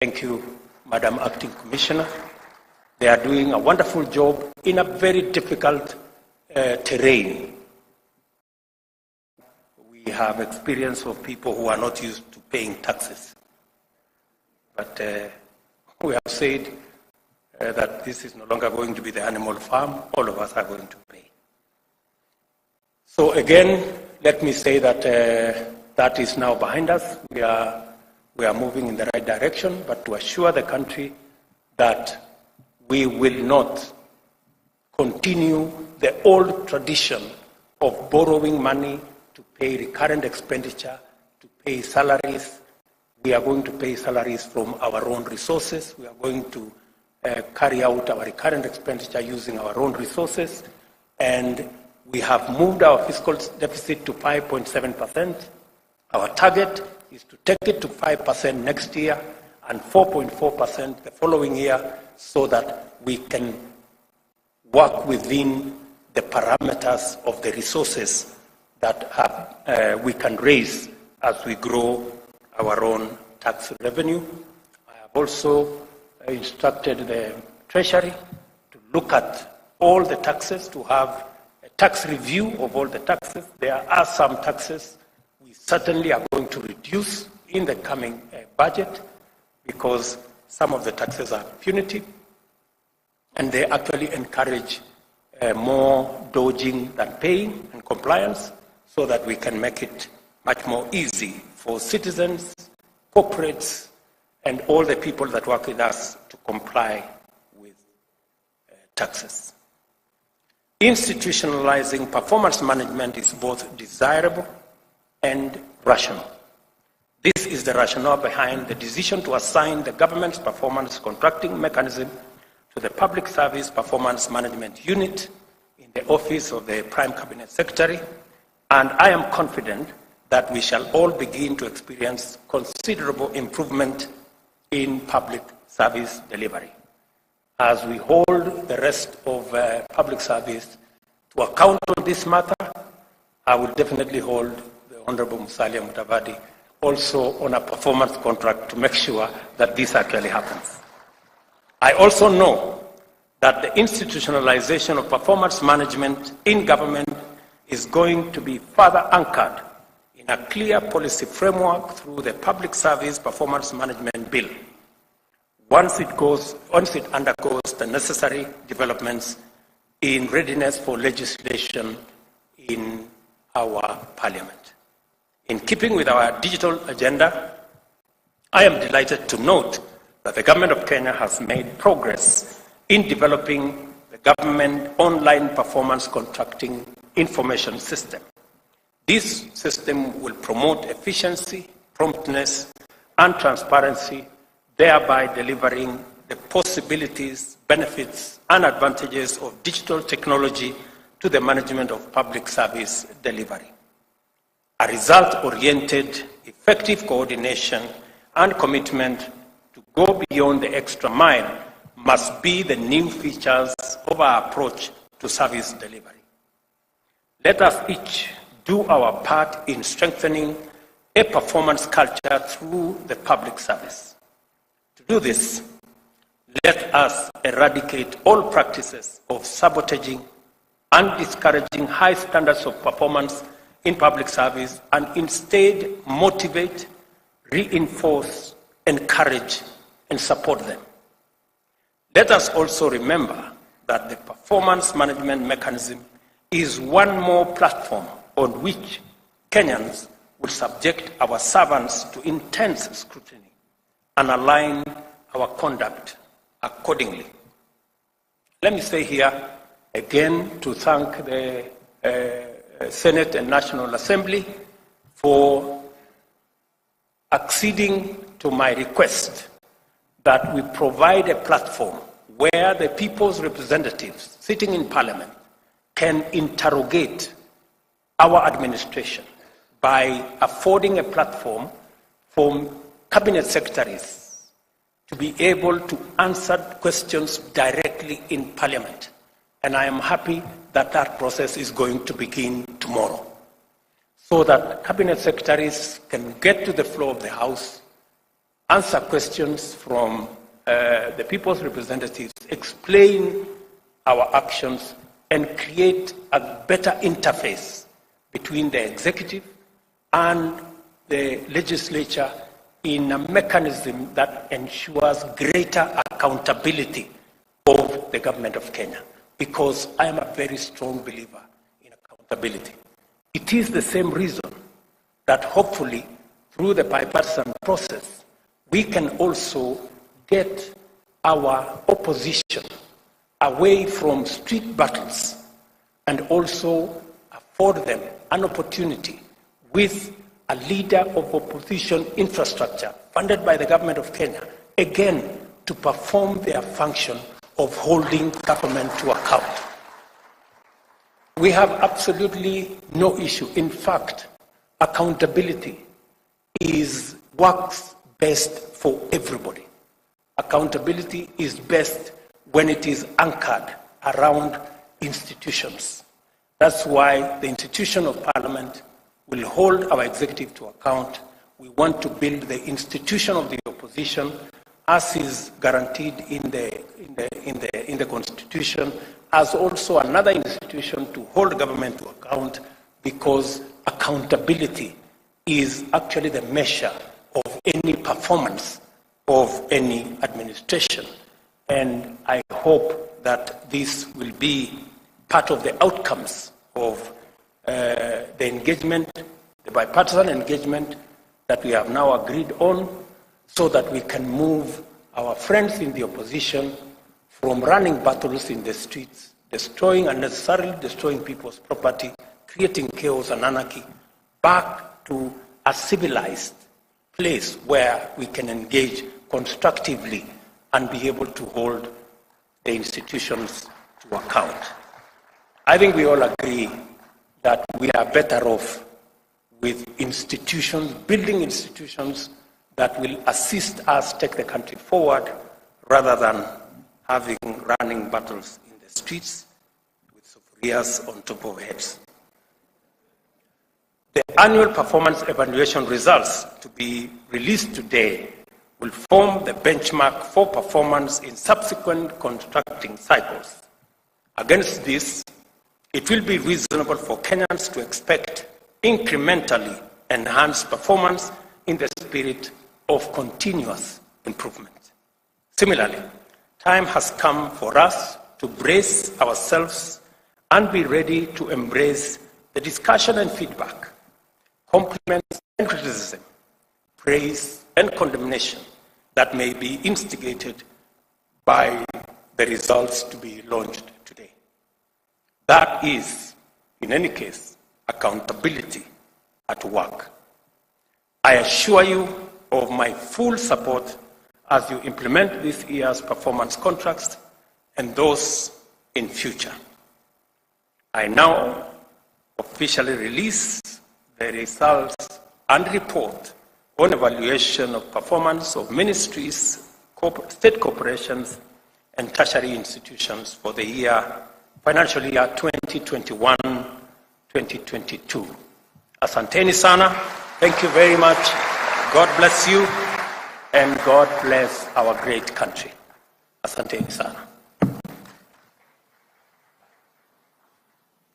Thank you, Madam Acting Commissioner. They are doing a wonderful job in a very difficult terrain. We have experience of people who are not used to paying taxes. But we have said that this is no longer going to be the animal farm. All of us are going to pay. So again, let me say that that is now behind us. We are moving in the right direction, but to assure the country that we will not continue the old tradition of borrowing money to pay recurrent expenditure, to pay salaries. We are going to pay salaries from our own resources. We are going to carry out our recurrent expenditure using our own resources. And we have moved our fiscal deficit to 5.7%. Our target is to take it to 5% next year and 4.4% the following year, so that we can work within the parameters of the resources that we can raise as we grow our own tax revenue. I have also instructed the Treasury to look at all the taxes, to have a tax review of all the taxes. There are some taxes we certainly are going to reduce in the coming budget, because some of the taxes are punitive and they actually encourage more dodging than paying and compliance, so that we can make it much more easy for citizens, corporates, and all the people that work with us to comply with taxes. Institutionalizing performance management is both desirable and rational. This is the rationale behind the decision to assign the government's performance contracting mechanism to the Public Service Performance Management Unit in the Office of the Prime Cabinet Secretary, and I am confident that we shall all begin to experience considerable improvement in public service delivery. As we hold the rest of public service to account on this matter, I will definitely hold the Honorable Musalia Mudavadi also on a performance contract to make sure that this actually happens. I also know that the institutionalization of performance management in government is going to be further anchored in a clear policy framework through the Public Service Performance Management Bill, once it undergoes the necessary developments in readiness for legislation in our Parliament. In keeping with our digital agenda, I am delighted to note that the Government of Kenya has made progress in developing the government online performance contracting information system. This system will promote efficiency, promptness, and transparency, thereby delivering the possibilities, benefits, and advantages of digital technology to the management of public service delivery. A result-oriented, effective coordination and commitment to go beyond the extra mile must be the new features of our approach to service delivery. Let us each do our part in strengthening a performance culture through the public service. To do this, let us eradicate all practices of sabotaging and discouraging high standards of performance in public service, and instead motivate, reinforce, encourage, and support them. Let us also remember that the performance management mechanism is one more platform on which Kenyans will subject our servants to intense scrutiny and align our conduct accordingly. Let me say here again to thank the Senate and National Assembly for acceding to my request that we provide a platform where the people's representatives sitting in Parliament can interrogate our administration by affording a platform for cabinet secretaries to be able to answer questions directly in Parliament. And I am happy that that process is going to begin tomorrow, so that cabinet secretaries can get to the floor of the House answer questions from the people's representatives, explain our actions, and create a better interface between the executive and the legislature in a mechanism that ensures greater accountability of the government of Kenya. Because I am a very strong believer in accountability. It is the same reason that hopefully through the bipartisan process, we can also get our opposition away from street battles and also afford them an opportunity with a leader of opposition infrastructure funded by the government of Kenya, again, to perform their function of holding government to account. We have absolutely no issue. In fact, accountability works best for everybody. Accountability is best when it is anchored around institutions. That's why the institution of Parliament will hold our executive to account. We want to build the institution of the opposition as is guaranteed in the Constitution, as also another institution to hold government to account, because accountability is actually the measure of any performance of any administration. And I hope that this will be part of the outcomes of the engagement, the bipartisan engagement that we have now agreed on, so that we can move our friends in the opposition from running battles in the streets, unnecessarily destroying people's property, creating chaos and anarchy, back to a civilized place where we can engage constructively and be able to hold the institutions to account. I think we all agree that we are better off with institutions, building institutions that will assist us take the country forward, rather than having running battles in the streets with sufurias on top of heads. The annual performance evaluation results to be released today will form the benchmark for performance in subsequent contracting cycles. Against this, it will be reasonable for Kenyans to expect incrementally enhanced performance in the spirit of continuous improvement. Similarly, time has come for us to brace ourselves and be ready to embrace the discussion and feedback, compliments and criticism, praise and condemnation that may be instigated by the results to be launched today. That is, in any case, accountability at work. I assure you of my full support as you implement this year's performance contracts and those in future. I now officially release the results and report on evaluation of performance of ministries, state corporations, and tertiary institutions for the financial year 2021-2022. Asanteni sana. Thank you very much. God bless you, and God bless our great country. Asanteni sana.